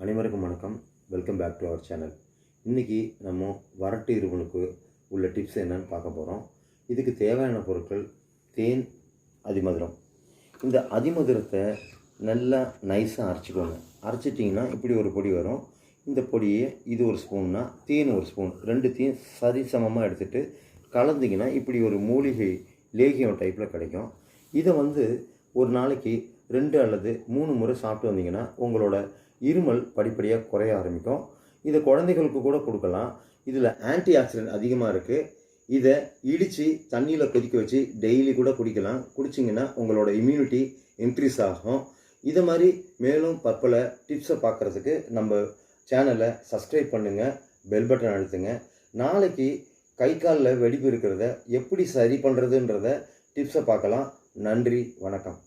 அனைவருக்கும் வணக்கம். Welcome back to our channel. இன்றைக்கி நம்ம வறட்டு இருமலுக்கு உள்ள டிப்ஸ் என்னன்னு பார்க்க போகிறோம். இதுக்கு தேவையான பொருட்கள் தேன், அதிமதுரம். இந்த அதிமதுரத்தை நல்லா நைஸாக அரைச்சிக்கோங்க. அரைச்சிட்டிங்கன்னா இப்படி ஒரு பொடி வரும். இந்த பொடியை இது ஒரு ஸ்பூன்னா தேன் ஒரு ஸ்பூன், ரெண்டுத்தையும் சரிசமமாக எடுத்துகிட்டு கலந்திங்கன்னா இப்படி ஒரு மூலிகை லேகியம் டைப்பில் கிடைக்கும். இதை ஒரு நாளைக்கு 2 அல்லது 3 முறை சாப்பிட்டு வந்தீங்கன்னா உங்களோட இருமல் படிப்படியாக குறைய ஆரம்பிக்கும். இதை குழந்தைகளுக்கு கூட கொடுக்கலாம். இதில் ஆன்டி ஆக்சிடென்ட் அதிகமாக இருக்குது. இதை இடித்து தண்ணியில் கொதிக்க வச்சு டெய்லி கூட குடிக்கலாம். குடிச்சிங்கன்னா உங்களோட இம்யூனிட்டி இன்க்ரீஸ் ஆகும். இதை மாதிரி மேலும் பற்பல டிப்ஸை பார்க்குறதுக்கு நம்ம சேனலை சப்ஸ்கிரைப் பண்ணுங்கள், பெல் பட்டன் அழுத்துங்க. நாளைக்கு கை காலில் வெடிப்பு இருக்கிறத எப்படி சரி பண்ணுறதுன்றத டிப்ஸை பார்க்கலாம். நன்றி, வணக்கம்.